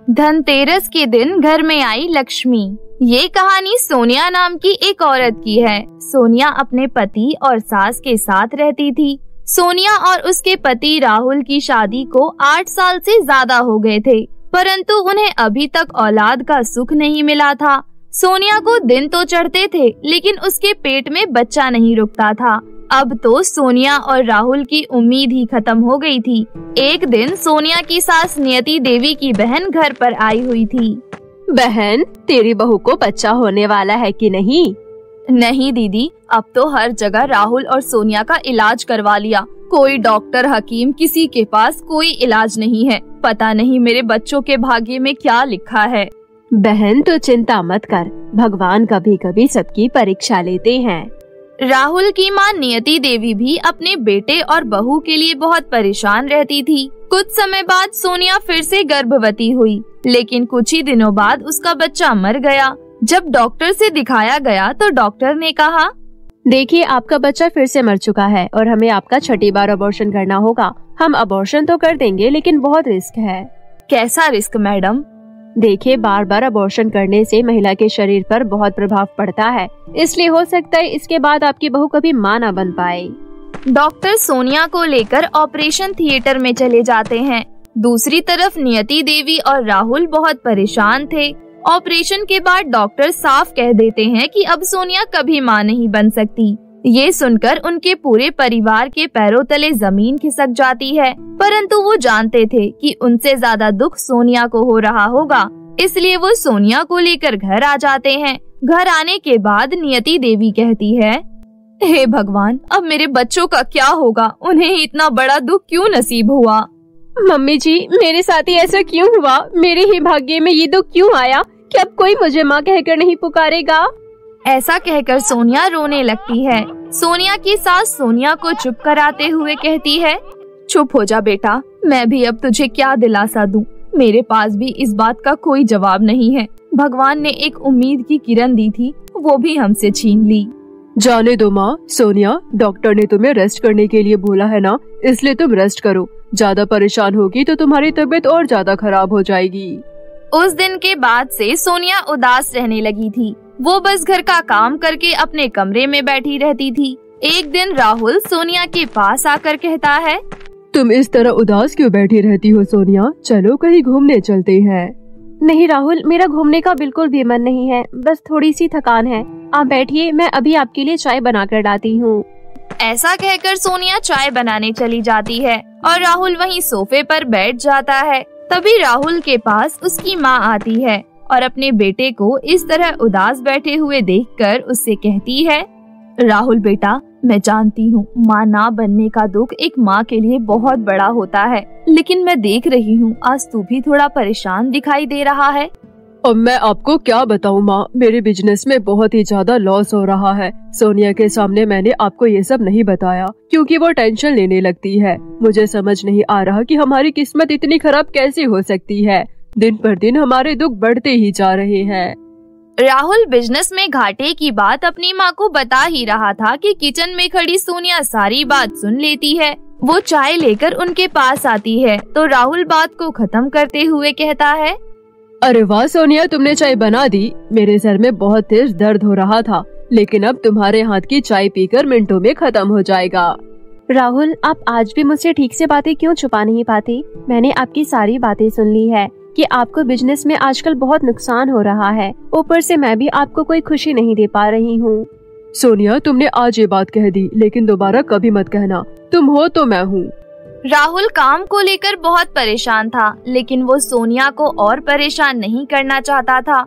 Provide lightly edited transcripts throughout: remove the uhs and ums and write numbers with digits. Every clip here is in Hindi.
धनतेरस के दिन घर में आई लक्ष्मी। ये कहानी सोनिया नाम की एक औरत की है। सोनिया अपने पति और सास के साथ रहती थी। सोनिया और उसके पति राहुल की शादी को 8 साल से ज्यादा हो गए थे, परंतु उन्हें अभी तक औलाद का सुख नहीं मिला था। सोनिया को दिन तो चढ़ते थे, लेकिन उसके पेट में बच्चा नहीं रुकता था। अब तो सोनिया और राहुल की उम्मीद ही खत्म हो गई थी। एक दिन सोनिया की सास नियति देवी की बहन घर पर आई हुई थी। बहन, तेरी बहू को बच्चा होने वाला है कि नहीं? नहीं दीदी, अब तो हर जगह राहुल और सोनिया का इलाज करवा लिया। कोई डॉक्टर हकीम, किसी के पास कोई इलाज नहीं है। पता नहीं मेरे बच्चों के भाग्य में क्या लिखा है। बहन, तो चिंता मत कर, भगवान कभी कभी सबकी परीक्षा लेते हैं। राहुल की मां नियति देवी भी अपने बेटे और बहू के लिए बहुत परेशान रहती थी। कुछ समय बाद सोनिया फिर से गर्भवती हुई, लेकिन कुछ ही दिनों बाद उसका बच्चा मर गया। जब डॉक्टर से दिखाया गया तो डॉक्टर ने कहा, देखिए, आपका बच्चा फिर से मर चुका है और हमें आपका 6ठी बार अबॉर्शन करना होगा। हम अबॉर्शन तो कर देंगे, लेकिन बहुत रिस्क है। कैसा रिस्क मैडम? देखिए, बार बार अबॉर्शन करने से महिला के शरीर पर बहुत प्रभाव पड़ता है, इसलिए हो सकता है इसके बाद आपकी बहू कभी मां न बन पाए। डॉक्टर सोनिया को लेकर ऑपरेशन थिएटर में चले जाते हैं। दूसरी तरफ नियति देवी और राहुल बहुत परेशान थे। ऑपरेशन के बाद डॉक्टर साफ कह देते हैं कि अब सोनिया कभी मां नहीं बन सकती। ये सुनकर उनके पूरे परिवार के पैरों तले जमीन खिसक जाती है, परंतु वो जानते थे कि उनसे ज्यादा दुख सोनिया को हो रहा होगा, इसलिए वो सोनिया को लेकर घर आ जाते हैं। घर आने के बाद नियति देवी कहती है, हे भगवान, अब मेरे बच्चों का क्या होगा? उन्हें इतना बड़ा दुख क्यों नसीब हुआ? मम्मी जी, मेरे साथ ही ऐसा क्यों हुआ? मेरे ही भाग्य में ये दुख क्यों आया कि अब कोई मुझे माँ कहकर नहीं पुकारेगा? ऐसा कहकर सोनिया रोने लगती है। सोनिया की सास सोनिया को चुप कराते हुए कहती है, चुप हो जा बेटा, मैं भी अब तुझे क्या दिलासा दूं? मेरे पास भी इस बात का कोई जवाब नहीं है। भगवान ने एक उम्मीद की किरण दी थी, वो भी हमसे छीन ली। जाने दो माँ। सोनिया, डॉक्टर ने तुम्हें रेस्ट करने के लिए बोला है ना, इसलिए तुम रेस्ट करो। ज्यादा परेशान होगी तो तुम्हारी तबीयत और ज्यादा खराब हो जाएगी। उस दिन के बाद से सोनिया उदास रहने लगी थी। वो बस घर का काम करके अपने कमरे में बैठी रहती थी। एक दिन राहुल सोनिया के पास आकर कहता है, तुम इस तरह उदास क्यों बैठी रहती हो सोनिया? चलो कहीं घूमने चलते हैं। नहीं राहुल, मेरा घूमने का बिल्कुल भी मन नहीं है, बस थोड़ी सी थकान है। आप बैठिए, मैं अभी आपके लिए चाय बना कर लाती हूँ। ऐसा कहकर सोनिया चाय बनाने चली जाती है और राहुल वहीं सोफे पर बैठ जाता है। तभी राहुल के पास उसकी माँ आती है और अपने बेटे को इस तरह उदास बैठे हुए देखकर उससे कहती है, राहुल बेटा, मैं जानती हूँ माँ ना बनने का दुख एक माँ के लिए बहुत बड़ा होता है, लेकिन मैं देख रही हूँ आज तू भी थोड़ा परेशान दिखाई दे रहा है। अब मैं आपको क्या बताऊँ माँ, मेरे बिजनेस में बहुत ही ज्यादा लॉस हो रहा है। सोनिया के सामने मैंने आपको ये सब नहीं बताया क्योंकि वो टेंशन लेने लगती है। मुझे समझ नहीं आ रहा कि हमारी किस्मत इतनी खराब कैसे हो सकती है। दिन पर दिन हमारे दुख बढ़ते ही जा रहे हैं। राहुल बिजनेस में घाटे की बात अपनी माँ को बता ही रहा था कि किचन में खड़ी सोनिया सारी बात सुन लेती है। वो चाय लेकर उनके पास आती है तो राहुल बात को खत्म करते हुए कहता है, अरे वाह सोनिया, तुमने चाय बना दी। मेरे सर में बहुत तेज दर्द हो रहा था, लेकिन अब तुम्हारे हाथ की चाय पीकर मिनटों में खत्म हो जाएगा। राहुल, आप आज भी मुझसे ठीक से बातें क्यों छुपा नहीं पाते? मैंने आपकी सारी बातें सुन ली है कि आपको बिजनेस में आजकल बहुत नुकसान हो रहा है। ऊपर से मैं भी आपको कोई खुशी नहीं दे पा रही हूँ। सोनिया, तुमने आज ये बात कह दी, लेकिन दोबारा कभी मत कहना। तुम हो तो मैं हूँ। राहुल काम को लेकर बहुत परेशान था, लेकिन वो सोनिया को और परेशान नहीं करना चाहता था।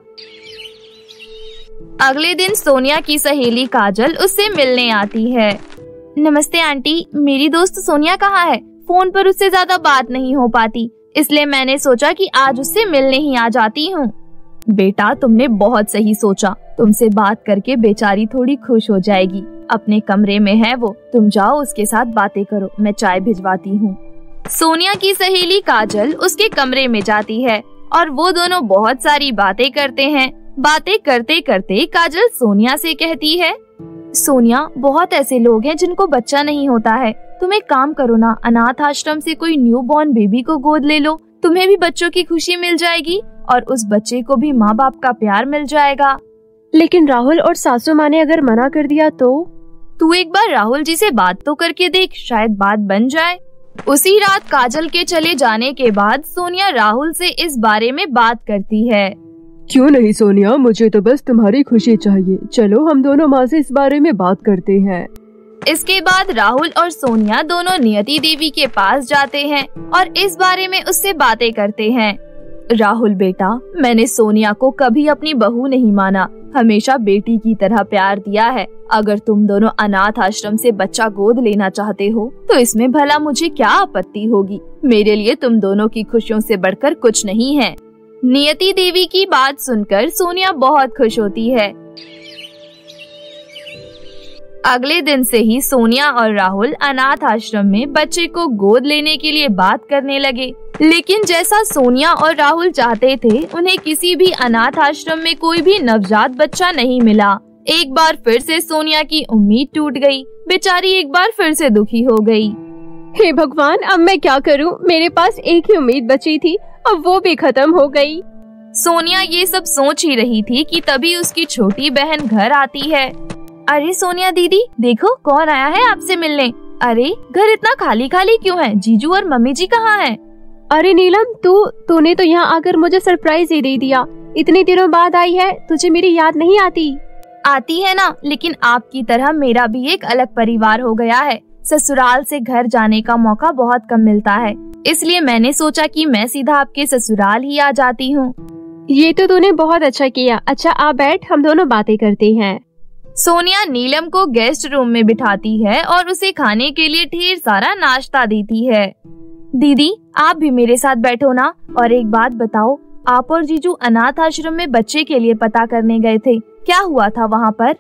अगले दिन सोनिया की सहेली काजल उससे मिलने आती है। नमस्ते आंटी, मेरी दोस्त सोनिया कहाँ है? फोन पर उससे ज्यादा बात नहीं हो पाती, इसलिए मैंने सोचा कि आज उससे मिलने ही आ जाती हूँ। बेटा, तुमने बहुत सही सोचा। तुमसे बात करके बेचारी थोड़ी खुश हो जाएगी। अपने कमरे में है वो, तुम जाओ उसके साथ बातें करो, मैं चाय भिजवाती हूँ। सोनिया की सहेली काजल उसके कमरे में जाती है और वो दोनों बहुत सारी बातें करते हैं। बातें करते करते काजल सोनिया से कहती है, सोनिया, बहुत ऐसे लोग हैं जिनको बच्चा नहीं होता है। तुम एक काम करो ना, अनाथ आश्रम से कोई न्यू बॉर्न बेबी को गोद ले लो, तुम्हें भी बच्चों की खुशी मिल जाएगी और उस बच्चे को भी माँ बाप का प्यार मिल जाएगा। लेकिन राहुल और सासू माँ ने अगर मना कर दिया तो? तू एक बार राहुल जी से बात तो करके देख, शायद बात बन जाए। उसी रात काजल के चले जाने के बाद सोनिया राहुल से इस बारे में बात करती है। क्यों नहीं सोनिया, मुझे तो बस तुम्हारी खुशी चाहिए। चलो हम दोनों माँ से इस बारे में बात करते हैं। इसके बाद राहुल और सोनिया दोनों नियति देवी के पास जाते हैं और इस बारे में उससे बातें करते हैं। राहुल बेटा, मैंने सोनिया को कभी अपनी बहू नहीं माना, हमेशा बेटी की तरह प्यार दिया है। अगर तुम दोनों अनाथ आश्रम से बच्चा गोद लेना चाहते हो तो इसमें भला मुझे क्या आपत्ति होगी। मेरे लिए तुम दोनों की खुशियों से बढ़कर कुछ नहीं है। नियति देवी की बात सुनकर सोनिया बहुत खुश होती है। अगले दिन से ही सोनिया और राहुल अनाथ आश्रम में बच्चे को गोद लेने के लिए बात करने लगे। लेकिन जैसा सोनिया और राहुल चाहते थे, उन्हें किसी भी अनाथ आश्रम में कोई भी नवजात बच्चा नहीं मिला। एक बार फिर से सोनिया की उम्मीद टूट गई। बेचारी एक बार फिर से दुखी हो गई। हे भगवान, अब मैं क्या करूं? मेरे पास एक ही उम्मीद बची थी, अब वो भी खत्म हो गई। सोनिया ये सब सोच ही रही थी कि तभी उसकी छोटी बहन घर आती है। अरे सोनिया दीदी, देखो कौन आया है आपसे मिलने। अरे घर इतना खाली खाली क्यों है? जीजू और मम्मी जी कहाँ हैं? अरे नीलम, तूने तो यहाँ आकर मुझे सरप्राइज ही दे दिया। इतने दिनों बाद आई है, तुझे मेरी याद नहीं आती? आती है ना, लेकिन आपकी तरह मेरा भी एक अलग परिवार हो गया है। ससुराल से घर जाने का मौका बहुत कम मिलता है, इसलिए मैंने सोचा कि मैं सीधा आपके ससुराल ही आ जाती हूँ। ये तो तूने बहुत अच्छा किया। अच्छा आ बैठ, हम दोनों बातें करते हैं। सोनिया नीलम को गेस्ट रूम में बिठाती है और उसे खाने के लिए ढेर सारा नाश्ता देती है। दीदी आप भी मेरे साथ बैठो ना। और एक बात बताओ, आप और जीजू अनाथ आश्रम में बच्चे के लिए पता करने गए थे, क्या हुआ था वहाँ पर?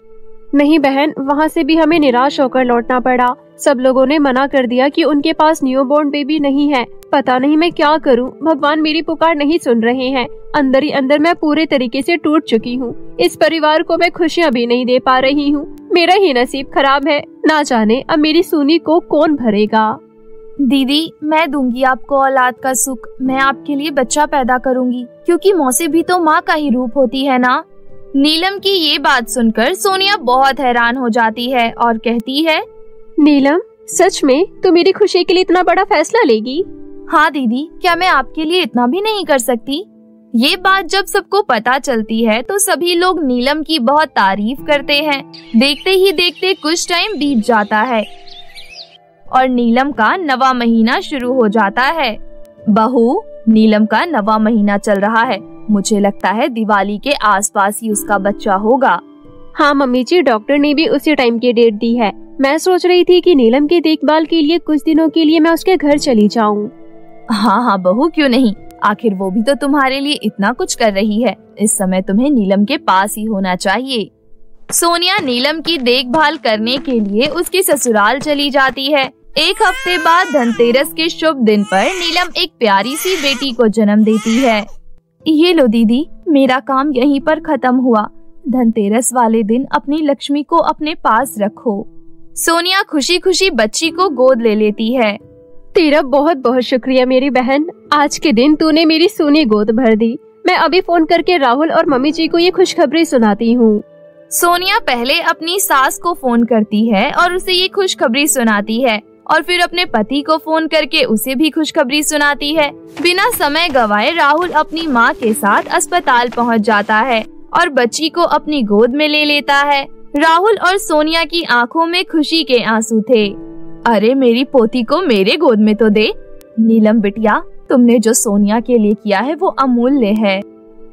नहीं बहन, वहाँ से भी हमें निराश होकर लौटना पड़ा। सब लोगों ने मना कर दिया कि उनके पास न्यूबॉर्न बेबी नहीं है। पता नहीं मैं क्या करूँ, भगवान मेरी पुकार नहीं सुन रहे हैं। अंदर ही अंदर मैं पूरे तरीके से टूट चुकी हूँ। इस परिवार को मैं खुशियाँ भी नहीं दे पा रही हूँ। मेरा ही नसीब खराब है, ना जाने अब मेरी सूनी को कौन भरेगा। दीदी मैं दूंगी आपको औलाद का सुख। मैं आपके लिए बच्चा पैदा करूंगी, क्योंकि मौसी भी तो माँ का ही रूप होती है ना। नीलम की ये बात सुनकर सोनिया बहुत हैरान हो जाती है और कहती है, नीलम सच में तू मेरी खुशी के लिए इतना बड़ा फैसला लेगी? हाँ दीदी, क्या मैं आपके लिए इतना भी नहीं कर सकती? ये बात जब सबको पता चलती है तो सभी लोग नीलम की बहुत तारीफ करते हैं। देखते ही देखते कुछ टाइम बीत जाता है और नीलम का नवा महीना शुरू हो जाता है। बहू, नीलम का नवा महीना चल रहा है। मुझे लगता है दिवाली के आसपास ही उसका बच्चा होगा। हाँ मम्मी जी, डॉक्टर ने भी उसी टाइम की डेट दी है। मैं सोच रही थी कि नीलम की देखभाल के लिए कुछ दिनों के लिए मैं उसके घर चली जाऊँ। हाँ हाँ बहू, क्यों नहीं। आखिर वो भी तो तुम्हारे लिए इतना कुछ कर रही है। इस समय तुम्हें नीलम के पास ही होना चाहिए। सोनिया नीलम की देखभाल करने के लिए उसके ससुराल चली जाती है। एक हफ्ते बाद धनतेरस के शुभ दिन पर नीलम एक प्यारी सी बेटी को जन्म देती है। ये लो दीदी, मेरा काम यहीं पर खत्म हुआ। धनतेरस वाले दिन अपनी लक्ष्मी को अपने पास रखो। सोनिया खुशी खुशी बच्ची को गोद ले लेती है। तेरा बहुत बहुत शुक्रिया मेरी बहन। आज के दिन तूने मेरी सोनी गोद भर दी। मैं अभी फोन करके राहुल और मम्मी जी को ये खुशखबरी सुनाती हूँ। सोनिया पहले अपनी सास को फोन करती है और उसे ये खुशखबरी सुनाती है और फिर अपने पति को फोन करके उसे भी खुशखबरी सुनाती है। बिना समय गवाए राहुल अपनी माँ के साथ अस्पताल पहुँच जाता है और बच्ची को अपनी गोद में ले लेता है। राहुल और सोनिया की आंखों में खुशी के आंसू थे। अरे मेरी पोती को मेरे गोद में तो दे। नीलम बिटिया, तुमने जो सोनिया के लिए किया है वो अमूल्य है।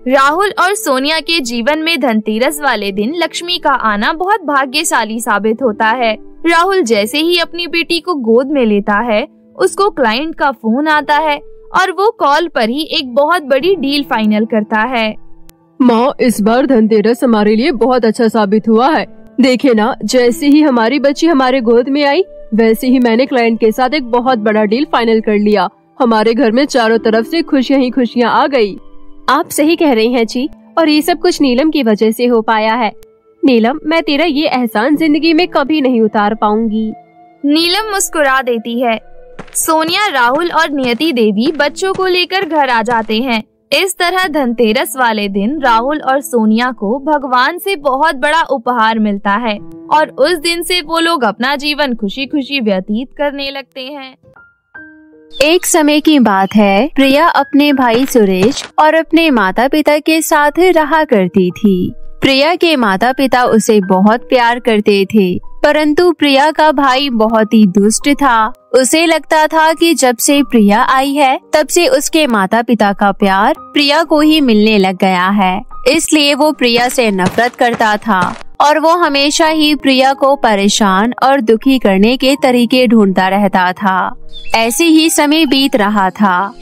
राहुल और सोनिया के जीवन में धनतेरस वाले दिन लक्ष्मी का आना बहुत भाग्यशाली साबित होता है। राहुल जैसे ही अपनी बेटी को गोद में लेता है, उसको क्लाइंट का फोन आता है और वो कॉल पर ही एक बहुत बड़ी डील फाइनल करता है। माँ, इस बार धनतेरस हमारे लिए बहुत अच्छा साबित हुआ है। देखे ना, जैसे ही हमारी बच्ची हमारे गोद में आई, वैसे ही मैंने क्लाइंट के साथ एक बहुत बड़ा डील फाइनल कर लिया। हमारे घर में चारों तरफ से खुशियाँ ही खुशियाँ आ गई। आप सही कह रही हैं जी, और ये सब कुछ नीलम की वजह से हो पाया है। नीलम, मैं तेरा ये एहसान जिंदगी में कभी नहीं उतार पाऊंगी। नीलम मुस्कुरा देती है। सोनिया, राहुल और नियति देवी बच्चों को लेकर घर आ जाते हैं। इस तरह धनतेरस वाले दिन राहुल और सोनिया को भगवान से बहुत बड़ा उपहार मिलता है और उस दिन से वो लोग अपना जीवन खुशी खुशी व्यतीत करने लगते हैं। एक समय की बात है, प्रिया अपने भाई सुरेश और अपने माता पिता के साथ रहा करती थी। प्रिया के माता पिता उसे बहुत प्यार करते थे, परंतु प्रिया का भाई बहुत ही दुष्ट था। उसे लगता था कि जब से प्रिया आई है तब से उसके माता पिता का प्यार प्रिया को ही मिलने लग गया है, इसलिए वो प्रिया से नफरत करता था और वो हमेशा ही प्रिया को परेशान और दुखी करने के तरीके ढूंढता रहता था। ऐसे ही समय बीत रहा था।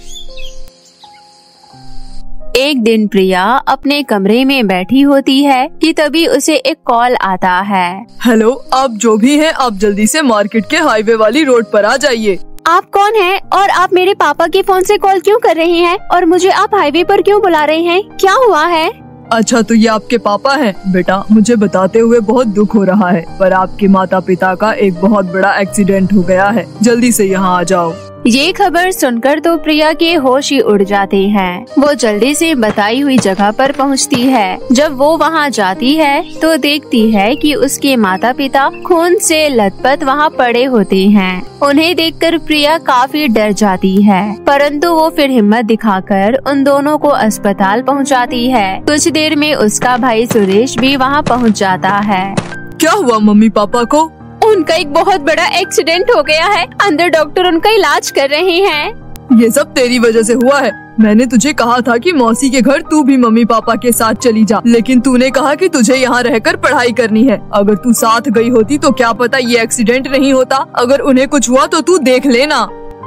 एक दिन प्रिया अपने कमरे में बैठी होती है कि तभी उसे एक कॉल आता है। हेलो, आप जो भी हैं, आप जल्दी से मार्केट के हाईवे वाली रोड पर आ जाइए। आप कौन हैं और आप मेरे पापा के फोन से कॉल क्यों कर रहे हैं और मुझे आप हाईवे पर क्यों बुला रहे हैं? क्या हुआ है? अच्छा, तो ये आपके पापा हैं? बेटा, मुझे बताते हुए बहुत दुख हो रहा है, पर आपके माता पिता का एक बहुत बड़ा एक्सीडेंट हो गया है। जल्दी से यहाँ आ जाओ। ये खबर सुनकर तो प्रिया के होश ही उड़ जाते हैं। वो जल्दी से बताई हुई जगह पर पहुंचती है। जब वो वहां जाती है तो देखती है कि उसके माता पिता खून से लथपथ वहां पड़े होते हैं। उन्हें देखकर प्रिया काफी डर जाती है, परंतु वो फिर हिम्मत दिखाकर उन दोनों को अस्पताल पहुंचाती है। कुछ देर में उसका भाई सुरेश भी वहां पहुंच जाता है। क्या हुआ मम्मी पापा को? उनका एक बहुत बड़ा एक्सीडेंट हो गया है। अंदर डॉक्टर उनका इलाज कर रहे हैं। ये सब तेरी वजह से हुआ है। मैंने तुझे कहा था कि मौसी के घर तू भी मम्मी पापा के साथ चली जा, लेकिन तूने कहा कि तुझे यहाँ रहकर पढ़ाई करनी है। अगर तू साथ गई होती तो क्या पता ये एक्सीडेंट नहीं होता। अगर उन्हें कुछ हुआ तो तू देख लेना।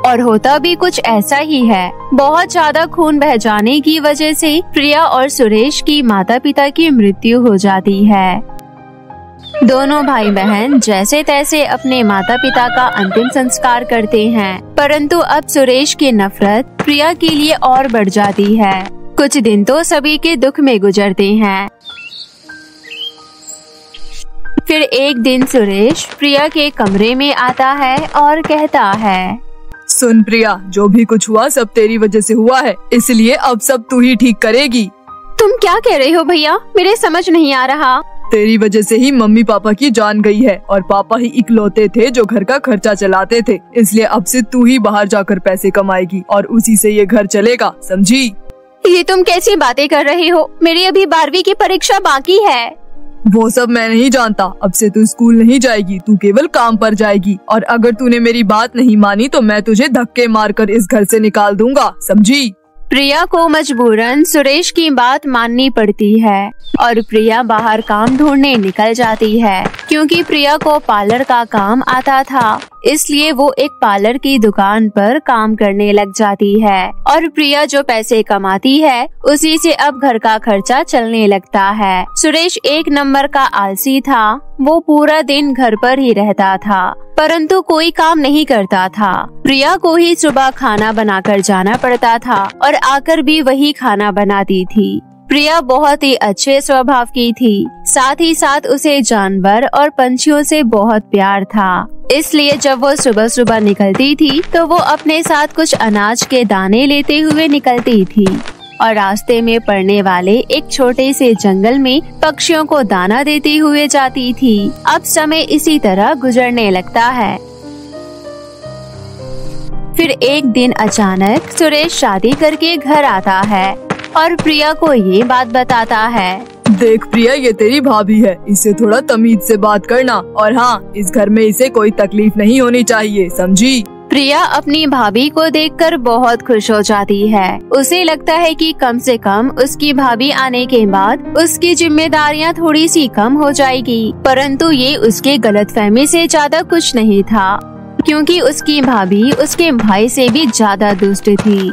और होता भी कुछ ऐसा ही है। बहुत ज्यादा खून बह जाने की वजह से प्रिया और सुरेश की माता पिता की मृत्यु हो जाती है। दोनों भाई बहन जैसे तैसे अपने माता पिता का अंतिम संस्कार करते हैं, परंतु अब सुरेश की नफरत प्रिया के लिए और बढ़ जाती है। कुछ दिन तो सभी के दुख में गुजरते हैं। फिर एक दिन सुरेश प्रिया के कमरे में आता है और कहता है, सुन प्रिया, जो भी कुछ हुआ सब तेरी वजह से हुआ है, इसलिए अब सब तू ही ठीक करेगी। तुम क्या कह रहे हो भैया? मेरे समझ नहीं आ रहा। तेरी वजह से ही मम्मी पापा की जान गई है और पापा ही इकलौते थे जो घर का खर्चा चलाते थे, इसलिए अब से तू ही बाहर जाकर पैसे कमाएगी और उसी से ये घर चलेगा, समझी? ये तुम कैसी बातें कर रहे हो? मेरी अभी 12वीं की परीक्षा बाकी है। वो सब मैं नहीं जानता। अब से तू स्कूल नहीं जाएगी, तू केवल काम पर जाएगी, और अगर तूने मेरी बात नहीं मानी तो मैं तुझे धक्के मारकर इस घर से निकाल दूंगा, समझी? प्रिया को मजबूरन सुरेश की बात माननी पड़ती है और प्रिया बाहर काम ढूंढने निकल जाती है। क्योंकि प्रिया को पार्लर का काम आता था, इसलिए वो एक पार्लर की दुकान पर काम करने लग जाती है और प्रिया जो पैसे कमाती है उसी से अब घर का खर्चा चलने लगता है। सुरेश एक नंबर का आलसी था। वो पूरा दिन घर पर ही रहता था, परंतु कोई काम नहीं करता था। प्रिया को ही सुबह खाना बनाकर जाना पड़ता था और आकर भी वही खाना बनाती थी। प्रिया बहुत ही अच्छे स्वभाव की थी, साथ ही साथ उसे जानवर और पंछियों से बहुत प्यार था। इसलिए जब वो सुबह सुबह निकलती थी तो वो अपने साथ कुछ अनाज के दाने लेते हुए निकलती थी और रास्ते में पड़ने वाले एक छोटे से जंगल में पक्षियों को दाना देते हुए जाती थी। अब समय इसी तरह गुजरने लगता है। फिर एक दिन अचानक सुरेश शादी करके घर आता है और प्रिया को ये बात बताता है, देख प्रिया, ये तेरी भाभी है, इससे थोड़ा तमीज से बात करना, और हाँ, इस घर में इसे कोई तकलीफ नहीं होनी चाहिए, समझी? प्रिया अपनी भाभी को देखकर बहुत खुश हो जाती है। उसे लगता है कि कम से कम उसकी भाभी आने के बाद उसकी जिम्मेदारियां थोड़ी सी कम हो जाएगी, परंतु ये उसके गलतफहमी से ज्यादा कुछ नहीं था, क्योंकि उसकी भाभी उसके भाई से भी ज्यादा दुष्ट थी।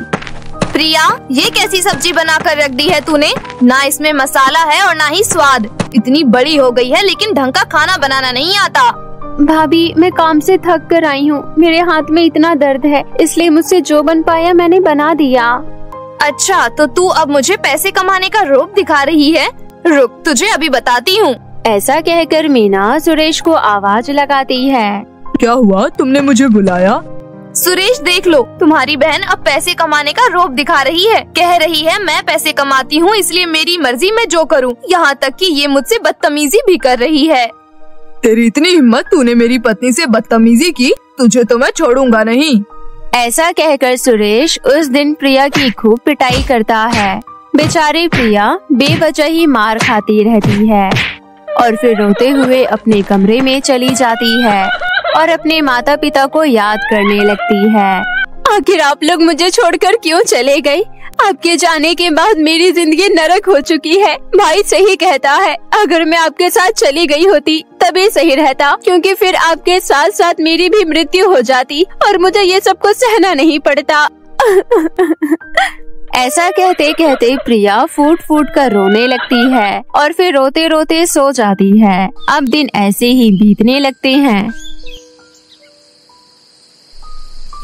प्रिया, ये कैसी सब्जी बनाकर रख दी है तूने? ना इसमें मसाला है और ना ही स्वाद। इतनी बड़ी हो गई है लेकिन ढंग का खाना बनाना नहीं आता। भाभी, मैं काम से थक कर आई हूँ, मेरे हाथ में इतना दर्द है, इसलिए मुझसे जो बन पाया मैंने बना दिया। अच्छा, तो तू अब मुझे पैसे कमाने का रूप दिखा रही है? रुक, तुझे अभी बताती हूँ। ऐसा कहकर मीना सुरेश को आवाज लगाती है, क्या हुआ, तुमने मुझे बुलाया? सुरेश देख लो, तुम्हारी बहन अब पैसे कमाने का रौब दिखा रही है। कह रही है मैं पैसे कमाती हूँ इसलिए मेरी मर्जी मैं जो करूँ। यहाँ तक कि ये मुझसे बदतमीजी भी कर रही है। तेरी इतनी हिम्मत, तूने मेरी पत्नी से बदतमीजी की, तुझे तो मैं छोड़ूंगा नहीं। ऐसा कहकर सुरेश उस दिन प्रिया की खूब पिटाई करता है। बेचारी प्रिया बेवजह ही मार खाती रहती है और फिर रोते हुए अपने कमरे में चली जाती है और अपने माता पिता को याद करने लगती है। आखिर आप लोग मुझे छोड़कर क्यों चले गए? आपके जाने के बाद मेरी जिंदगी नरक हो चुकी है। भाई सही कहता है, अगर मैं आपके साथ चली गई होती तभी सही रहता, क्योंकि फिर आपके साथ साथ मेरी भी मृत्यु हो जाती और मुझे ये सब कुछ सहना नहीं पड़ता। ऐसा कहते कहते प्रिया फूट फूट कर रोने लगती है और फिर रोते रोते सो जाती है। अब दिन ऐसे ही बीतने लगते हैं।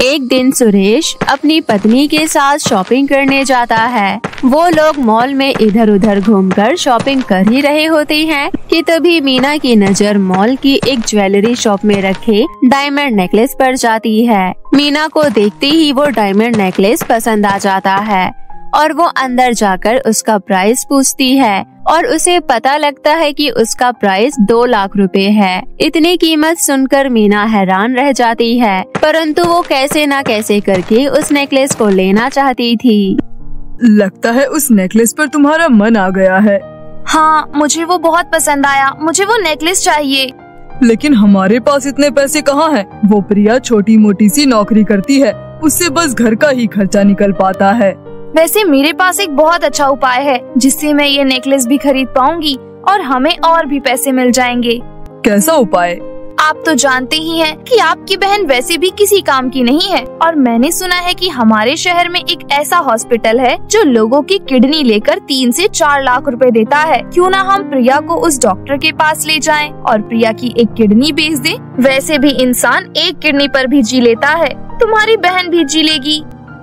एक दिन सुरेश अपनी पत्नी के साथ शॉपिंग करने जाता है। वो लोग मॉल में इधर उधर घूमकर शॉपिंग कर ही रहे होते हैं कि तभी मीना की नजर मॉल की एक ज्वेलरी शॉप में रखे डायमंड नेकलेस पर जाती है। मीना को देखते ही वो डायमंड नेकलेस पसंद आ जाता है और वो अंदर जाकर उसका प्राइस पूछती है और उसे पता लगता है कि उसका प्राइस 2 लाख रुपए है। इतनी कीमत सुनकर मीना हैरान रह जाती है, परंतु वो कैसे न कैसे करके उस नेकलेस को लेना चाहती थी। लगता है उस नेकलेस पर तुम्हारा मन आ गया है। हाँ, मुझे वो बहुत पसंद आया, मुझे वो नेकलेस चाहिए। लेकिन हमारे पास इतने पैसे कहाँ हैं? वो प्रिया छोटी मोटी सी नौकरी करती है, उससे बस घर का ही खर्चा निकल पाता है। वैसे मेरे पास एक बहुत अच्छा उपाय है जिससे मैं ये नेकलेस भी खरीद पाऊंगी और हमें और भी पैसे मिल जाएंगे। कैसा उपाय? आप तो जानते ही हैं कि आपकी बहन वैसे भी किसी काम की नहीं है और मैंने सुना है कि हमारे शहर में एक ऐसा हॉस्पिटल है जो लोगों की किडनी लेकर 3 से 4 लाख रुपए देता है। क्यों ना हम प्रिया को उस डॉक्टर के पास ले जाएं और प्रिया की एक किडनी बेच दें। वैसे भी इंसान एक किडनी पर भी जी लेता है, तुम्हारी बहन भी जी लेगी।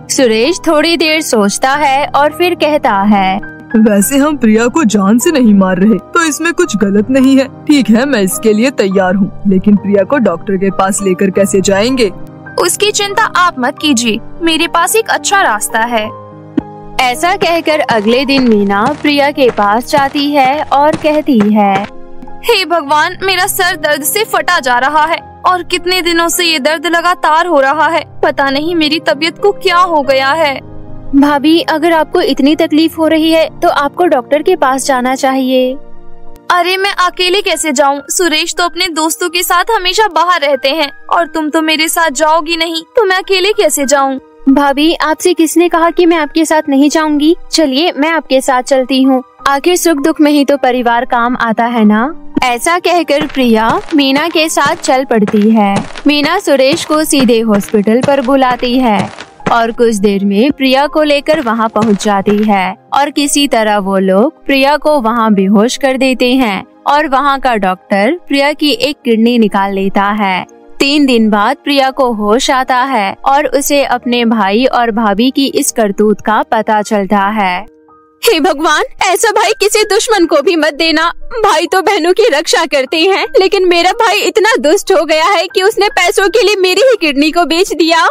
सुरेश थोड़ी देर सोचता है और फिर कहता है, वैसे हम प्रिया को जान से नहीं मार रहे तो इसमें कुछ गलत नहीं है। ठीक है, मैं इसके लिए तैयार हूँ, लेकिन प्रिया को डॉक्टर के पास लेकर कैसे जाएंगे? उसकी चिंता आप मत कीजिए, मेरे पास एक अच्छा रास्ता है। ऐसा कहकर अगले दिन मीना प्रिया के पास जाती है और कहती है, हे भगवान, मेरा सर दर्द से फटा जा रहा है और कितने दिनों से ये दर्द लगातार हो रहा है। पता नहीं मेरी तबीयत को क्या हो गया है। भाभी, अगर आपको इतनी तकलीफ हो रही है तो आपको डॉक्टर के पास जाना चाहिए। अरे मैं अकेले कैसे जाऊं? सुरेश तो अपने दोस्तों के साथ हमेशा बाहर रहते हैं और तुम तो मेरे साथ जाओगी नहीं, तो मैं अकेले कैसे जाऊं? भाभी, आपसे किसने कहा कि मैं आपके साथ नहीं जाऊंगी? चलिए मैं आपके साथ चलती हूँ, आखिर सुख दुख में ही तो परिवार काम आता है ना। ऐसा कहकर प्रिया मीना के साथ चल पड़ती है। मीना सुरेश को सीधे हॉस्पिटल पर बुलाती है और कुछ देर में प्रिया को लेकर वहां पहुंच जाती है और किसी तरह वो लोग प्रिया को वहां बेहोश कर देते हैं और वहां का डॉक्टर प्रिया की एक किडनी निकाल लेता है। 3 दिन बाद प्रिया को होश आता है और उसे अपने भाई और भाभी की इस करतूत का पता चलता है। हे भगवान, ऐसा भाई किसी दुश्मन को भी मत देना। भाई तो बहनों की रक्षा करते हैं, लेकिन मेरा भाई इतना दुष्ट हो गया है कि उसने पैसों के लिए मेरी ही किडनी को बेच दिया।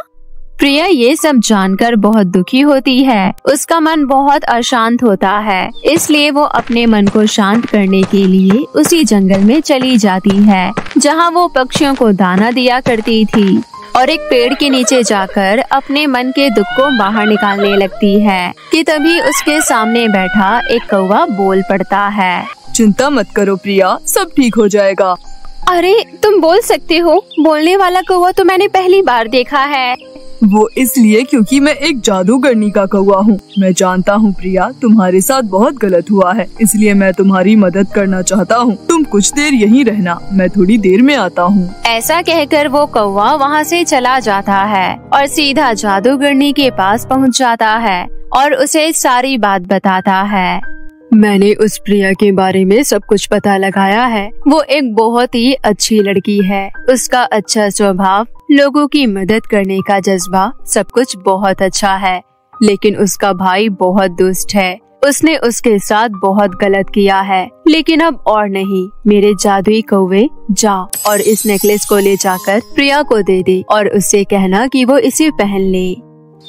प्रिया ये सब जानकर बहुत दुखी होती है। उसका मन बहुत अशांत होता है, इसलिए वो अपने मन को शांत करने के लिए उसी जंगल में चली जाती है जहाँ वो पक्षियों को दाना दिया करती थी और एक पेड़ के नीचे जाकर अपने मन के दुख को बाहर निकालने लगती है कि तभी उसके सामने बैठा एक कौवा बोल पड़ता है, चिंता मत करो प्रिया, सब ठीक हो जाएगा। अरे तुम बोल सकते हो? बोलने वाला कौवा तो मैंने पहली बार देखा है। वो इसलिए क्योंकि मैं एक जादूगरनी का कौवा हूँ। मैं जानता हूँ प्रिया, तुम्हारे साथ बहुत गलत हुआ है, इसलिए मैं तुम्हारी मदद करना चाहता हूँ। तुम कुछ देर यहीं रहना, मैं थोड़ी देर में आता हूँ। ऐसा कहकर वो कौवा वहाँ से चला जाता है और सीधा जादूगरनी के पास पहुँच जाता है और उसे सारी बात बताता है। मैंने उस प्रिया के बारे में सब कुछ पता लगाया है। वो एक बहुत ही अच्छी लड़की है। उसका अच्छा स्वभाव, लोगों की मदद करने का जज्बा, सब कुछ बहुत अच्छा है। लेकिन उसका भाई बहुत दुष्ट है। उसने उसके साथ बहुत गलत किया है, लेकिन अब और नहीं। मेरे जादुई कौवे, जा और इस नेकलेस को ले जाकर प्रिया को दे दे और उससे कहना कि वो इसे पहन ले।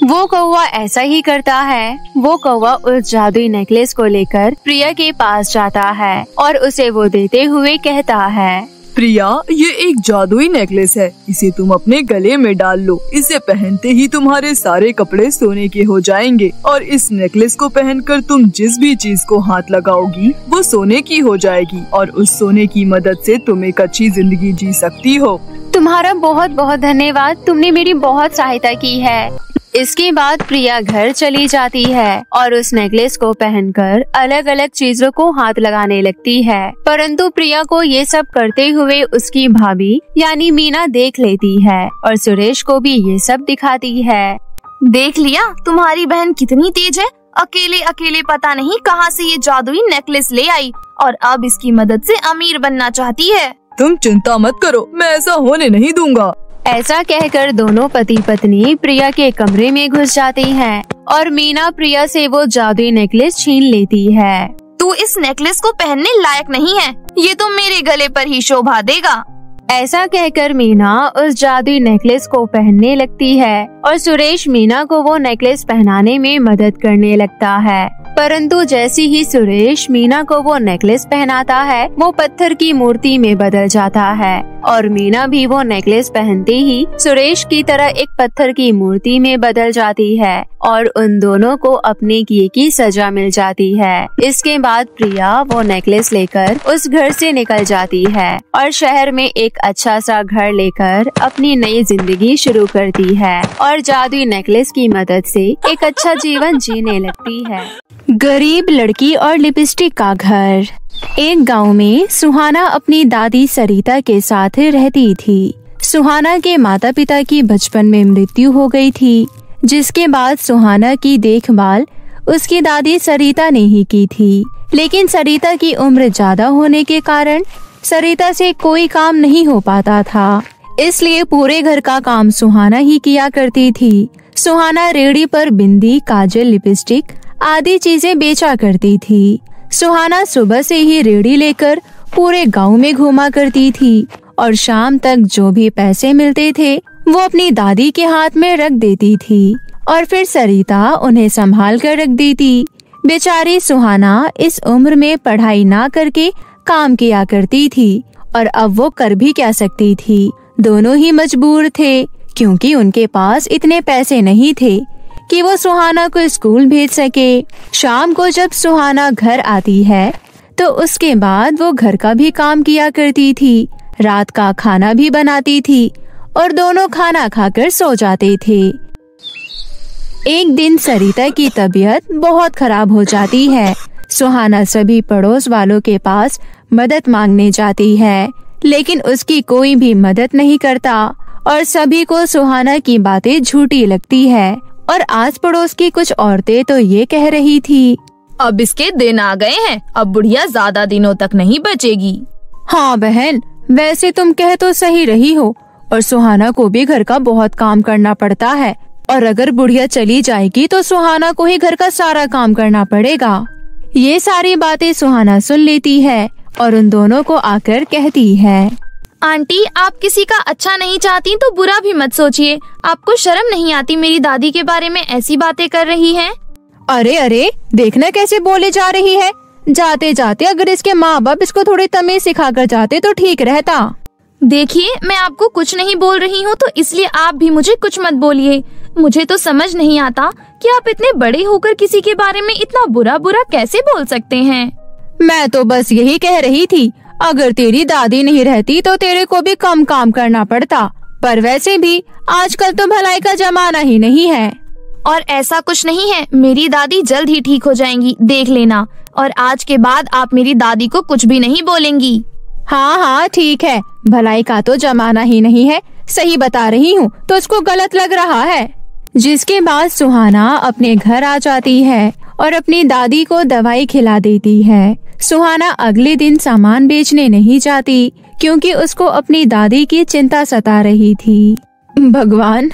वो कौवा ऐसा ही करता है। वो कौवा उस जादुई नेकलेस को लेकर प्रिया के पास जाता है और उसे वो देते हुए कहता है, प्रिया, ये एक जादुई नेकलेस है, इसे तुम अपने गले में डाल लो। इसे पहनते ही तुम्हारे सारे कपड़े सोने के हो जाएंगे और इस नेकलेस को पहनकर तुम जिस भी चीज को हाथ लगाओगी वो सोने की हो जाएगी और उस सोने की मदद से तुम एक अच्छी जिंदगी जी सकती हो। तुम्हारा बहुत बहुत धन्यवाद, तुमने मेरी बहुत सहायता की है। इसके बाद प्रिया घर चली जाती है और उस नेकलेस को पहनकर अलग अलग चीजों को हाथ लगाने लगती है। परंतु प्रिया को ये सब करते हुए उसकी भाभी यानी मीना देख लेती है और सुरेश को भी ये सब दिखाती है। देख लिया, तुम्हारी बहन कितनी तेज है। अकेले अकेले पता नहीं कहां से ये जादुई नेकलेस ले आई और अब इसकी मदद से अमीर बनना चाहती है। तुम चिंता मत करो, मैं ऐसा होने नहीं दूंगा। ऐसा कहकर दोनों पति पत्नी प्रिया के कमरे में घुस जाती हैं और मीना प्रिया से वो जादुई नेकलेस छीन लेती है। तू इस नेकलेस को पहनने लायक नहीं है, ये तो मेरे गले पर ही शोभा देगा। ऐसा कहकर मीना उस जादुई नेकलेस को पहनने लगती है और सुरेश मीना को वो नेकलेस पहनाने में मदद करने लगता है। परंतु जैसे ही सुरेश मीना को वो नेकलेस पहनाता है, वो पत्थर की मूर्ति में बदल जाता है और मीना भी वो नेकलेस पहनते ही सुरेश की तरह एक पत्थर की मूर्ति में बदल जाती है और उन दोनों को अपने किए की सजा मिल जाती है। इसके बाद प्रिया वो नेकलेस लेकर उस घर से निकल जाती है और शहर में एक अच्छा सा घर लेकर अपनी नई जिंदगी शुरू करती है और जादुई नेकलेस की मदद से एक अच्छा जीवन जीने लगती है। गरीब लड़की और लिपस्टिक का घर। एक गांव में सुहाना अपनी दादी सरिता के साथ रहती थी। सुहाना के माता पिता की बचपन में मृत्यु हो गई थी, जिसके बाद सुहाना की देखभाल उसकी दादी सरिता ने ही की थी। लेकिन सरिता की उम्र ज्यादा होने के कारण सरिता से कोई काम नहीं हो पाता था, इसलिए पूरे घर का काम सुहाना ही किया करती थी। सुहाना रेहड़ी पर बिंदी, काजल, लिपस्टिक आदि चीजें बेचा करती थी। सुहाना सुबह से ही रेहड़ी लेकर पूरे गांव में घूमा करती थी और शाम तक जो भी पैसे मिलते थे वो अपनी दादी के हाथ में रख देती थी और फिर सरिता उन्हें संभाल कर रख देती। बेचारी सुहाना इस उम्र में पढ़ाई ना करके काम किया करती थी और अब वो कर भी क्या सकती थी। दोनों ही मजबूर थे क्योंकि उनके पास इतने पैसे नहीं थे कि वो सुहाना को स्कूल भेज सके। शाम को जब सुहाना घर आती है तो उसके बाद वो घर का भी काम किया करती थी, रात का खाना भी बनाती थी और दोनों खाना खाकर सो जाते थे। एक दिन सरिता की तबीयत बहुत खराब हो जाती है। सुहाना सभी पड़ोस वालों के पास मदद मांगने जाती है, लेकिन उसकी कोई भी मदद नहीं करता और सभी को सुहाना की बातें झूठी लगती है। और आस पड़ोस की कुछ औरतें तो ये कह रही थी, अब इसके दिन आ गए हैं, अब बुढ़िया ज्यादा दिनों तक नहीं बचेगी। हाँ बहन, वैसे तुम कह तो सही रही हो और सुहाना को भी घर का बहुत काम करना पड़ता है और अगर बुढ़िया चली जाएगी तो सुहाना को ही घर का सारा काम करना पड़ेगा। ये सारी बातें सुहाना सुन लेती है और उन दोनों को आकर कहती है, आंटी, आप किसी का अच्छा नहीं चाहती तो बुरा भी मत सोचिए। आपको शर्म नहीं आती मेरी दादी के बारे में ऐसी बातें कर रही हैं? अरे अरे, देखना कैसे बोले जा रही है। जाते जाते अगर इसके माँ बाप इसको थोड़ी तमीज सिखाकर जाते तो ठीक रहता। देखिए, मैं आपको कुछ नहीं बोल रही हूँ तो इसलिए आप भी मुझे कुछ मत बोलिए। मुझे तो समझ नहीं आता कि आप इतने बड़े होकर किसी के बारे में इतना बुरा बुरा कैसे बोल सकते हैं। मैं तो बस यही कह रही थी, अगर तेरी दादी नहीं रहती तो तेरे को भी कम काम करना पड़ता, पर वैसे भी आजकल तो भलाई का जमाना ही नहीं है। और ऐसा कुछ नहीं है, मेरी दादी जल्द ही ठीक हो जाएंगी, देख लेना। और आज के बाद आप मेरी दादी को कुछ भी नहीं बोलेंगी। हाँ हाँ ठीक है, भलाई का तो जमाना ही नहीं है, सही बता रही हूँ तो उसको गलत लग रहा है। जिसके बाद सुहाना अपने घर आ जाती है और अपनी दादी को दवाई खिला देती है। सुहाना अगले दिन सामान बेचने नहीं जाती क्योंकि उसको अपनी दादी की चिंता सता रही थी। भगवान,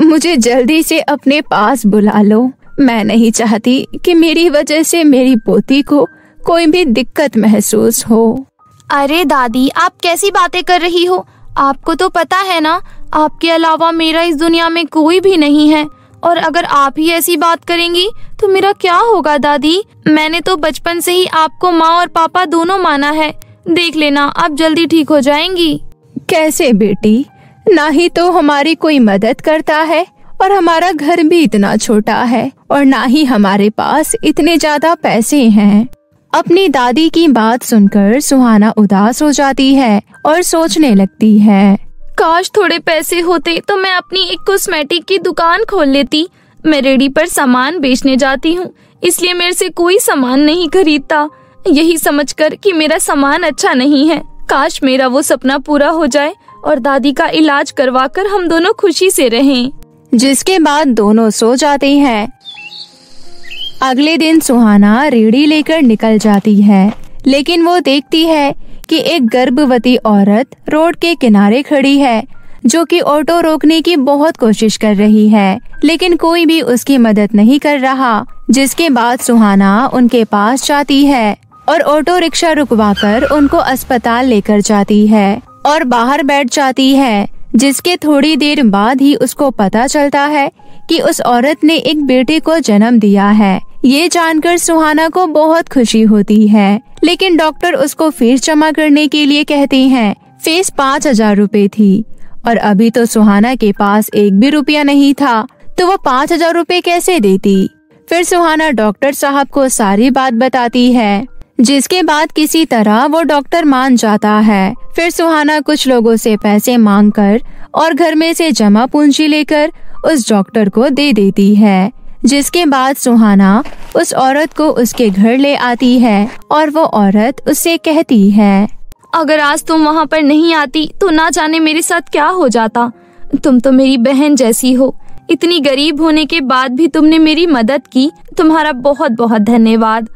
मुझे जल्दी से अपने पास बुला लो, मैं नहीं चाहती कि मेरी वजह से मेरी पोती को कोई भी दिक्कत महसूस हो। अरे दादी, आप कैसी बातें कर रही हो? आपको तो पता है ना, आपके अलावा मेरा इस दुनिया में कोई भी नहीं है। और अगर आप ही ऐसी बात करेंगी तो मेरा क्या होगा दादी? मैंने तो बचपन से ही आपको माँ और पापा दोनों माना है। देख लेना, आप जल्दी ठीक हो जाएंगी। कैसे बेटी? ना ही तो हमारी कोई मदद करता है और हमारा घर भी इतना छोटा है और ना ही हमारे पास इतने ज्यादा पैसे हैं। अपनी दादी की बात सुनकर सुहाना उदास हो जाती है और सोचने लगती है, काश थोड़े पैसे होते तो मैं अपनी एक कॉस्मेटिक की दुकान खोल लेती। मैं रेडी पर सामान बेचने जाती हूँ, इसलिए मेरे से कोई सामान नहीं खरीदता, यही समझकर कि मेरा सामान अच्छा नहीं है। काश मेरा वो सपना पूरा हो जाए और दादी का इलाज करवाकर हम दोनों खुशी से रहें। जिसके बाद दोनों सो जाते हैं। अगले दिन सुहाना रेड़ी लेकर निकल जाती है, लेकिन वो देखती है कि एक गर्भवती औरत रोड के किनारे खड़ी है, जो कि ऑटो रोकने की बहुत कोशिश कर रही है, लेकिन कोई भी उसकी मदद नहीं कर रहा। जिसके बाद सुहाना उनके पास जाती है और ऑटो रिक्शा रुकवाकर उनको अस्पताल लेकर जाती है और बाहर बैठ जाती है। जिसके थोड़ी देर बाद ही उसको पता चलता है कि उस औरत ने एक बेटे को जन्म दिया है। ये जानकर सुहाना को बहुत खुशी होती है, लेकिन डॉक्टर उसको फीस जमा करने के लिए कहते हैं। फीस 5,000 रुपए थी और अभी तो सुहाना के पास एक भी रुपया नहीं था, तो वो 5,000 रुपए कैसे देती? फिर सुहाना डॉक्टर साहब को सारी बात बताती है, जिसके बाद किसी तरह वो डॉक्टर मान जाता है। फिर सुहाना कुछ लोगों से पैसे मांगकर और घर में से जमा पूंजी लेकर उस डॉक्टर को दे देती है। जिसके बाद सुहाना उस औरत को उसके घर ले आती है और वो औरत उससे कहती है, अगर आज तुम वहाँ पर नहीं आती तो ना जाने मेरे साथ क्या हो जाता। तुम तो मेरी बहन जैसी हो, इतनी गरीब होने के बाद भी तुमने मेरी मदद की, तुम्हारा बहुत बहुत धन्यवाद।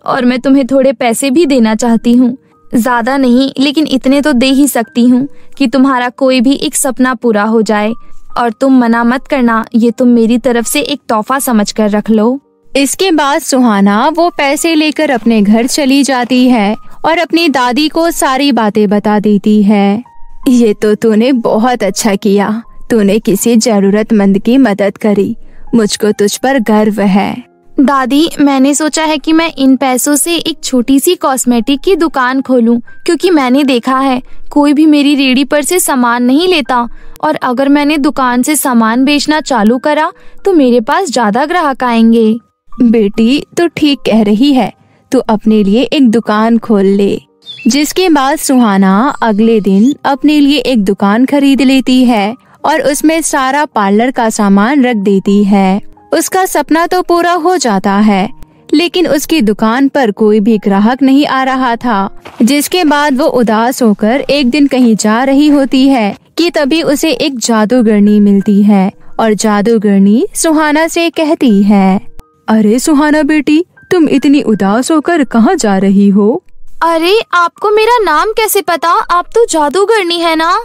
और मैं तुम्हें थोड़े पैसे भी देना चाहती हूँ, ज्यादा नहीं लेकिन इतने तो दे ही सकती हूँ कि तुम्हारा कोई भी एक सपना पूरा हो जाए। और तुम मना मत करना, ये तुम मेरी तरफ से एक तोहफा समझकर रख लो। इसके बाद सुहाना वो पैसे लेकर अपने घर चली जाती है और अपनी दादी को सारी बातें बता देती है। ये तो तूने बहुत अच्छा किया, तूने किसी जरूरतमंद की मदद करी, मुझको तुझ पर गर्व है। दादी, मैंने सोचा है कि मैं इन पैसों से एक छोटी सी कॉस्मेटिक की दुकान खोलूं, क्योंकि मैंने देखा है कोई भी मेरी रेडी पर से सामान नहीं लेता, और अगर मैंने दुकान से सामान बेचना चालू करा तो मेरे पास ज्यादा ग्राहक आएंगे। बेटी, तू ठीक कह रही है, तू अपने लिए एक दुकान खोल ले। जिसके बाद सुहाना अगले दिन अपने लिए एक दुकान खरीद लेती है और उसमें सारा पार्लर का सामान रख देती है। उसका सपना तो पूरा हो जाता है, लेकिन उसकी दुकान पर कोई भी ग्राहक नहीं आ रहा था। जिसके बाद वो उदास होकर एक दिन कहीं जा रही होती है कि तभी उसे एक जादूगरनी मिलती है और जादूगरनी सुहाना से कहती है, अरे सुहाना बेटी, तुम इतनी उदास होकर कहाँ जा रही हो? अरे, आपको मेरा नाम कैसे पता? आप तो जादूगरनी है ना?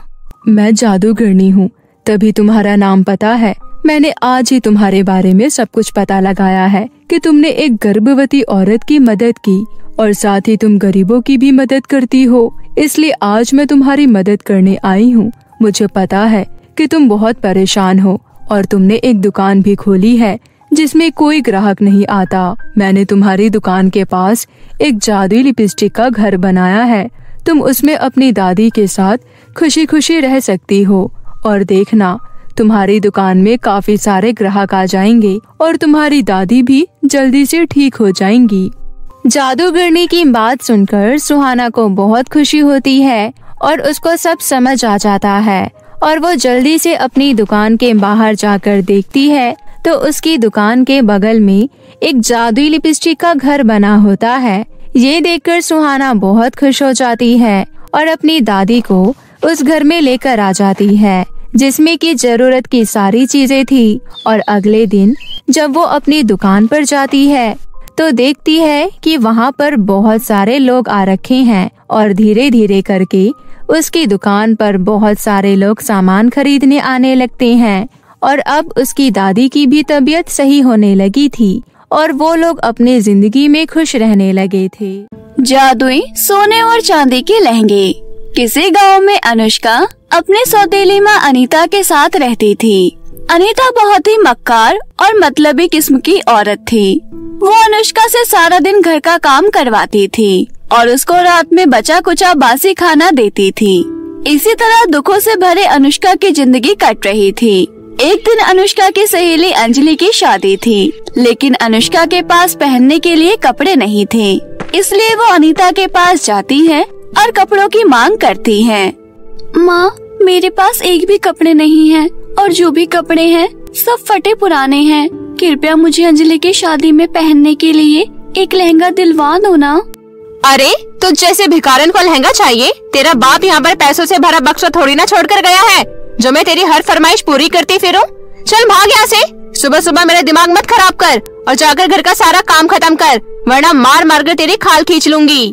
मैं जादूगरनी हूँ, तभी तुम्हारा नाम पता है। मैंने आज ही तुम्हारे बारे में सब कुछ पता लगाया है कि तुमने एक गर्भवती औरत की मदद की और साथ ही तुम गरीबों की भी मदद करती हो, इसलिए आज मैं तुम्हारी मदद करने आई हूँ। मुझे पता है कि तुम बहुत परेशान हो और तुमने एक दुकान भी खोली है जिसमें कोई ग्राहक नहीं आता। मैंने तुम्हारी दुकान के पास एक जादुई लिपस्टिक का घर बनाया है, तुम उसमें अपनी दादी के साथ खुशी खुशी रह सकती हो और देखना, तुम्हारी दुकान में काफी सारे ग्राहक आ जाएंगे और तुम्हारी दादी भी जल्दी से ठीक हो जाएंगी। जादूगरनी की बात सुनकर सुहाना को बहुत खुशी होती है और उसको सब समझ आ जाता है और वो जल्दी से अपनी दुकान के बाहर जाकर देखती है तो उसकी दुकान के बगल में एक जादुई लिपस्टिक का घर बना होता है। ये देखकर सुहाना बहुत खुश हो जाती है और अपनी दादी को उस घर में लेकर आ जाती है, जिसमें की जरूरत की सारी चीजें थी। और अगले दिन जब वो अपनी दुकान पर जाती है तो देखती है कि वहाँ पर बहुत सारे लोग आ रखे हैं और धीरे धीरे करके उसकी दुकान पर बहुत सारे लोग सामान खरीदने आने लगते हैं और अब उसकी दादी की भी तबीयत सही होने लगी थी और वो लोग अपने जिंदगी में खुश रहने लगे थे। जादुई सोने और चांदी के लहंगे। किसी गांव में अनुष्का अपने सौतेली माँ अनीता के साथ रहती थी। अनीता बहुत ही मक्कार और मतलबी किस्म की औरत थी। वो अनुष्का से सारा दिन घर का काम करवाती थी और उसको रात में बचा कुचा बासी खाना देती थी। इसी तरह दुखों से भरे अनुष्का की जिंदगी कट रही थी। एक दिन अनुष्का की सहेली अंजलि की शादी थी, लेकिन अनुष्का के पास पहनने के लिए कपड़े नहीं थे। इसलिए वो अनीता के पास जाती है और कपड़ों की मांग करती है। माँ, मेरे पास एक भी कपड़े नहीं हैं और जो भी कपड़े हैं सब फटे पुराने हैं। कृपया मुझे अंजलि की शादी में पहनने के लिए एक लहंगा दिलवा दो ना। अरे, तुझ जैसे भिखारन को लहंगा चाहिए? तेरा बाप यहाँ पर पैसों से भरा बक्सा थोड़ी ना छोड़ कर गया है जो मैं तेरी हर फरमाइश पूरी करती फिरूं। चल भाग यहाँ से। सुबह सुबह मेरा दिमाग मत खराब कर और जाकर घर का सारा काम खत्म कर, वरना मार मार कर तेरी खाल खींच लूंगी।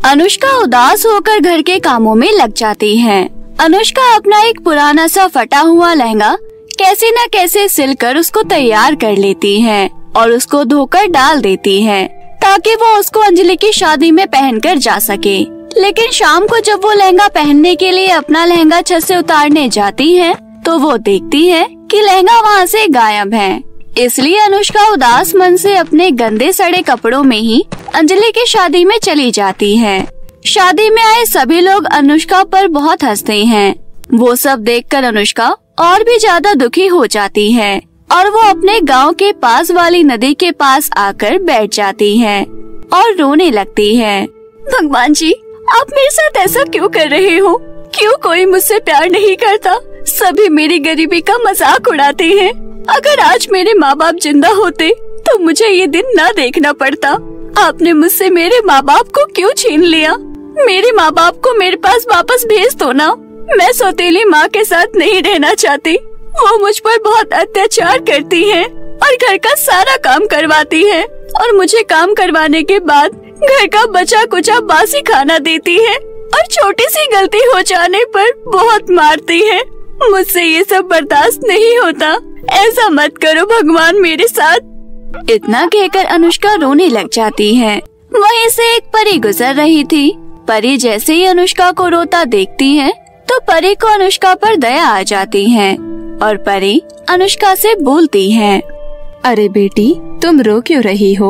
अनुष्का उदास होकर घर के कामों में लग जाती है। अनुष्का अपना एक पुराना सा फटा हुआ लहंगा कैसे न कैसे सिलकर उसको तैयार कर लेती है और उसको धोकर डाल देती है ताकि वो उसको अंजलि की शादी में पहनकर जा सके। लेकिन शाम को जब वो लहंगा पहनने के लिए अपना लहंगा छत से उतारने जाती है तो वो देखती है कि लहंगा वहाँ से गायब है। इसलिए अनुष्का उदास मन से अपने गंदे सड़े कपड़ों में ही अंजलि की शादी में चली जाती है। शादी में आए सभी लोग अनुष्का पर बहुत हंसते हैं। वो सब देखकर अनुष्का और भी ज्यादा दुखी हो जाती है और वो अपने गांव के पास वाली नदी के पास आकर बैठ जाती है और रोने लगती है। भगवान जी, आप मेरे साथ ऐसा क्यों कर रहे हो? क्यों कोई मुझसे प्यार नहीं करता? सभी मेरी गरीबी का मजाक उड़ाते हैं। अगर आज मेरे माँ बाप जिंदा होते तो मुझे ये दिन न देखना पड़ता। आपने मुझसे मेरे माँ बाप को क्यों छीन लिया? मेरे माँ बाप को मेरे पास वापस भेज दो ना। मैं सौतेली माँ के साथ नहीं रहना चाहती। वो मुझ पर बहुत अत्याचार करती है और घर का सारा काम करवाती है और मुझे काम करवाने के बाद घर का बचा कुचा बासी खाना देती है और छोटी सी गलती हो जाने पर बहुत मारती है। मुझसे ये सब बर्दाश्त नहीं होता। ऐसा मत करो भगवान मेरे साथ। इतना कहकर अनुष्का रोने लग जाती है। वहीं से एक परी गुजर रही थी। परी जैसे ही अनुष्का को रोता देखती है तो परी को अनुष्का पर दया आ जाती है और परी अनुष्का से बोलती है, अरे बेटी, तुम रो क्यों रही हो?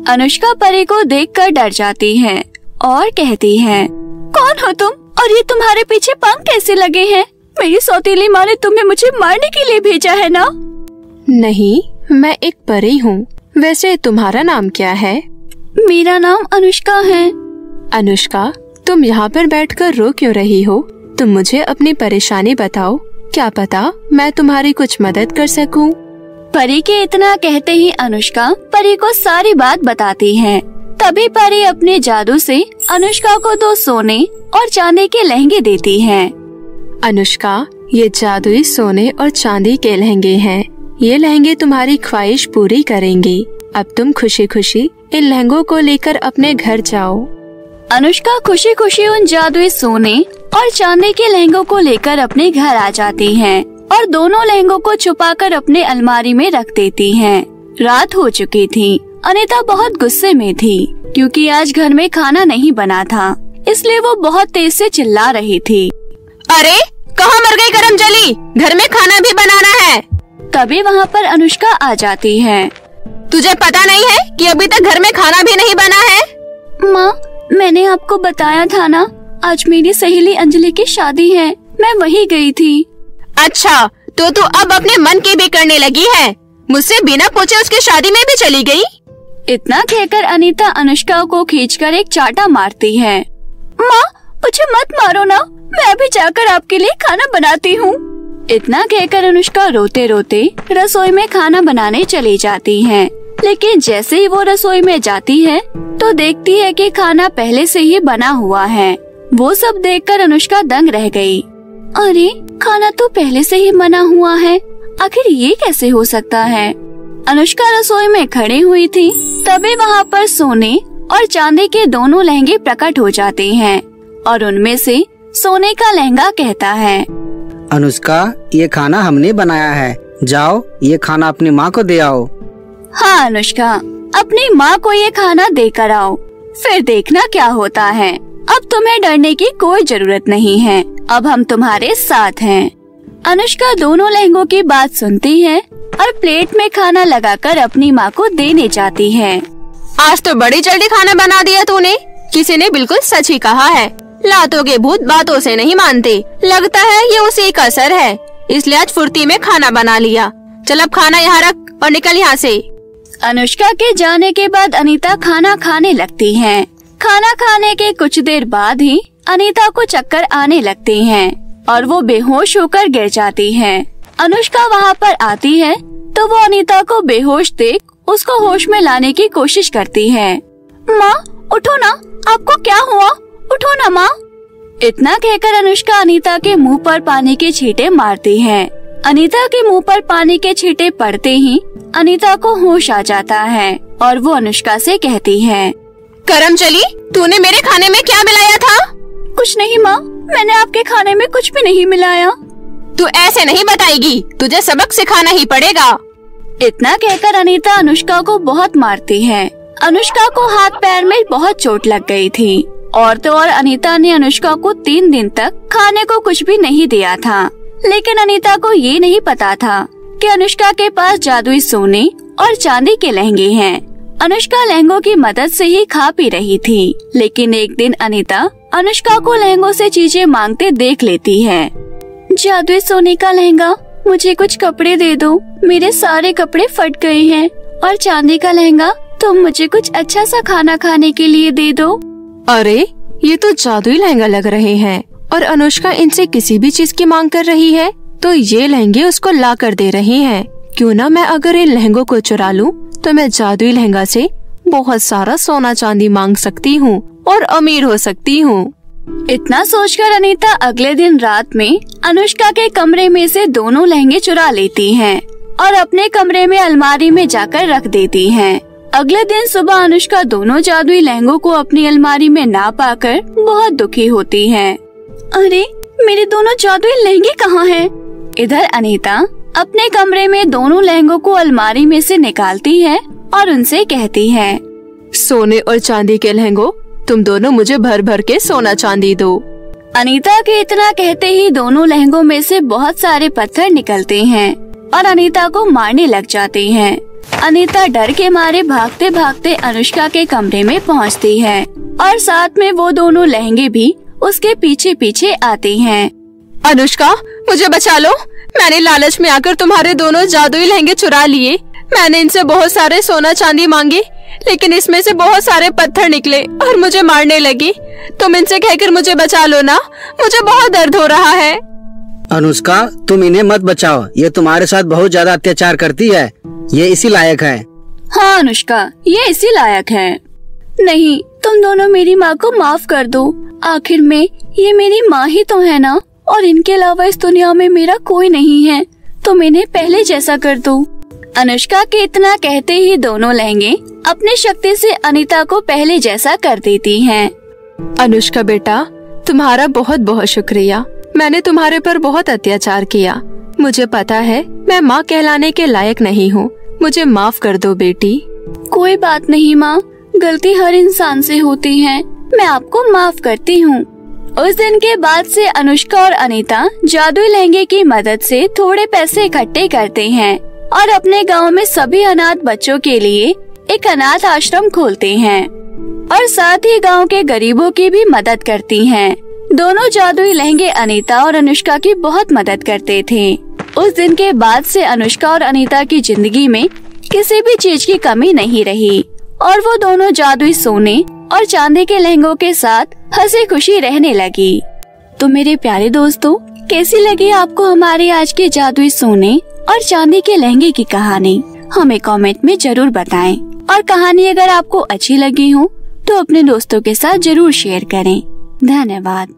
अनुष्का परी को देखकर डर जाती है और कहती है, कौन हो तुम और ये तुम्हारे पीछे पंख कैसे लगे हैं? मेरी सौतेली माँ ने तुम्हें मुझे मारने के लिए भेजा है ना? नहीं, मैं एक परी हूँ। वैसे तुम्हारा नाम क्या है? मेरा नाम अनुष्का है। अनुष्का, तुम यहाँ पर बैठकर रो क्यों रही हो? तुम मुझे अपनी परेशानी बताओ, क्या पता मैं तुम्हारी कुछ मदद कर सकूं। परी के इतना कहते ही अनुष्का परी को सारी बात बताती है। तभी परी अपने जादू से अनुष्का को 2 सोने और चांदी के लहंगे देती है। अनुष्का, ये जादुई सोने और चांदी के लहंगे हैं। ये लहंगे तुम्हारी ख्वाहिश पूरी करेंगे। अब तुम खुशी खुशी इन लहंगों को लेकर अपने घर जाओ। अनुष्का खुशी खुशी उन जादुई सोने और चांदी के लहंगों को लेकर अपने घर आ जाती है और दोनों लहंगों को छुपाकर अपने अलमारी में रख देती है। रात हो चुकी थी। अनीता बहुत गुस्से में थी क्योंकि आज घर में खाना नहीं बना था, इसलिए वो बहुत तेज से चिल्ला रही थी। अरे, कहाँ मर गई करमजली? घर में खाना भी बनाना है। तभी वहाँ पर अनुष्का आ जाती है। तुझे पता नहीं है कि अभी तक घर में खाना भी नहीं बना है? माँ, मैंने आपको बताया था ना, आज मेरी सहेली अंजलि की शादी है, मैं वहीं गई थी। अच्छा, तो तू अब अपने मन की भी करने लगी है? मुझसे बिना पूछे उसकी शादी में भी चली गई? इतना कहकर अनीता अनुष्का को खींचकर एक चाटा मारती है। माँ, मुझे मत मारो ना, मैं अभी जाकर आपके लिए खाना बनाती हूँ। इतना कहकर अनुष्का रोते रोते रसोई में खाना बनाने चली जाती है। लेकिन जैसे ही वो रसोई में जाती है तो देखती है कि खाना पहले से ही बना हुआ है। वो सब देखकर अनुष्का दंग रह गई। अरे, खाना तो पहले से ही बना हुआ है, आखिर ये कैसे हो सकता है? अनुष्का रसोई में खड़ी हुई थी। तभी वहाँ पर सोने और चांदी के दोनों लहंगे प्रकट हो जाते हैं और उनमें से सोने का लहंगा कहता है, अनुष्का, ये खाना हमने बनाया है, जाओ ये खाना अपनी माँ को दे आओ। हाँ अनुष्का, अपनी माँ को ये खाना देकर आओ, फिर देखना क्या होता है। अब तुम्हें डरने की कोई जरूरत नहीं है, अब हम तुम्हारे साथ हैं। अनुष्का दोनों लहंगों की बात सुनती है और प्लेट में खाना लगाकर अपनी माँ को देने जाती है। आज तो बड़ी जल्दी खाना बना दिया तूने। किसी ने बिल्कुल सच ही कहा है, लातों के भूत बातों से नहीं मानते। लगता है ये उसी का असर है, इसलिए आज फुर्ती में खाना बना लिया। चल अब खाना यहाँ रख और निकल यहाँ से। अनुष्का के जाने के बाद अनीता खाना खाने लगती है। खाना खाने के कुछ देर बाद ही अनीता को चक्कर आने लगते हैं और वो बेहोश होकर गिर जाती है। अनुष्का वहाँ पर आती है तो वो अनीता को बेहोश देख उसको होश में लाने की कोशिश करती है। माँ उठो ना, आपको क्या हुआ? उठो ना माँ। इतना कहकर अनुष्का अनीता के मुंह पर पानी के छींटे मारती है। अनीता के मुंह पर पानी के छींटे पड़ते ही अनीता को होश आ जाता है और वो अनुष्का से कहती है, करमचली, तूने मेरे खाने में क्या मिलाया था? कुछ नहीं माँ, मैंने आपके खाने में कुछ भी नहीं मिलाया। तू ऐसे नहीं बताएगी, तुझे सबक सिखाना ही पड़ेगा। इतना कहकर अनीता अनुष्का को बहुत मारती है। अनुष्का को हाथ पैर में बहुत चोट लग गई थी। और तो और अनीता ने अनुष्का को 3 दिन तक खाने को कुछ भी नहीं दिया था। लेकिन अनीता को ये नहीं पता था कि अनुष्का के पास जादुई सोने और चांदी के लहंगे हैं। अनुष्का लहंगों की मदद से ही खा पी रही थी। लेकिन एक दिन अनीता अनुष्का को लहंगों से चीजें मांगते देख लेती है। जादुई सोने का लहंगा, मुझे कुछ कपड़े दे दो, मेरे सारे कपड़े फट गए हैं। और चांदी का लहंगा, तुम मुझे कुछ अच्छा सा खाना खाने के लिए दे दो। अरे ये तो जादुई लहंगा लग रहे हैं और अनुष्का इनसे किसी भी चीज की मांग कर रही है तो ये लहंगे उसको ला कर दे रहे हैं। क्यों ना मैं अगर इन लहंगों को चुरा लूं तो मैं जादुई लहंगा से बहुत सारा सोना चांदी मांग सकती हूँ और अमीर हो सकती हूँ। इतना सोचकर अनीता अगले दिन रात में अनुष्का के कमरे में से दोनों लहंगे चुरा लेती हैं और अपने कमरे में अलमारी में जाकर रख देती हैं। अगले दिन सुबह अनुष्का दोनों जादुई लहंगों को अपनी अलमारी में ना पाकर बहुत दुखी होती है। अरे मेरे दोनों जादुई लहंगे कहाँ हैं? इधर अनीता अपने कमरे में दोनों लहंगों को अलमारी में से निकालती है और उनसे कहती है, सोने और चांदी के लहंगों, तुम दोनों मुझे भर भर के सोना चांदी दो। अनीता के इतना कहते ही दोनों लहंगों में से बहुत सारे पत्थर निकलते हैं और अनीता को मारने लग जाते हैं। अनीता डर के मारे भागते भागते अनुष्का के कमरे में पहुंचती है और साथ में वो दोनों लहंगे भी उसके पीछे पीछे आते हैं। अनुष्का, मुझे बचा लो, मैंने लालच में आकर तुम्हारे दोनों जादुई लहंगे चुरा लिए। मैंने इनसे बहुत सारे सोना चांदी मांगे लेकिन इसमें से बहुत सारे पत्थर निकले और मुझे मारने लगी। तुम इनसे कहकर मुझे बचा लो ना, मुझे बहुत दर्द हो रहा है। अनुष्का, तुम इन्हें मत बचाओ, ये तुम्हारे साथ बहुत ज्यादा अत्याचार करती है, ये इसी लायक है। हाँ अनुष्का, ये इसी लायक है। नहीं, तुम दोनों मेरी माँ को माफ कर दो। आखिर में ये मेरी माँ ही तो है ना, और इनके अलावा इस दुनिया में मेरा कोई नहीं है। तुम इन्हें पहले जैसा कर दो। अनुष्का के इतना कहते ही दोनों लहंगे अपनी शक्ति से अनीता को पहले जैसा कर देती हैं। अनुष्का बेटा, तुम्हारा बहुत बहुत शुक्रिया। मैंने तुम्हारे पर बहुत अत्याचार किया। मुझे पता है मैं माँ कहलाने के लायक नहीं हूँ। मुझे माफ कर दो बेटी। कोई बात नहीं माँ, गलती हर इंसान से होती है, मैं आपको माफ करती हूँ। उस दिन के बाद से अनुष्का और अनीता जादुई लहंगे की मदद से थोड़े पैसे इकट्ठे करते हैं और अपने गांव में सभी अनाथ बच्चों के लिए एक अनाथ आश्रम खोलते हैं और साथ ही गांव के गरीबों की भी मदद करती हैं। दोनों जादुई लहंगे अनीता और अनुष्का की बहुत मदद करते थे। उस दिन के बाद से अनुष्का और अनीता की जिंदगी में किसी भी चीज की कमी नहीं रही और वो दोनों जादुई सोने और चांदी के लहंगों के साथ हंसी खुशी रहने लगी। तो मेरे प्यारे दोस्तों, कैसी लगी आपको हमारे आज के जादुई सोने और चांदी के लहंगे की कहानी? हमें कमेंट में जरूर बताएं और कहानी अगर आपको अच्छी लगी हो तो अपने दोस्तों के साथ जरूर शेयर करें। धन्यवाद।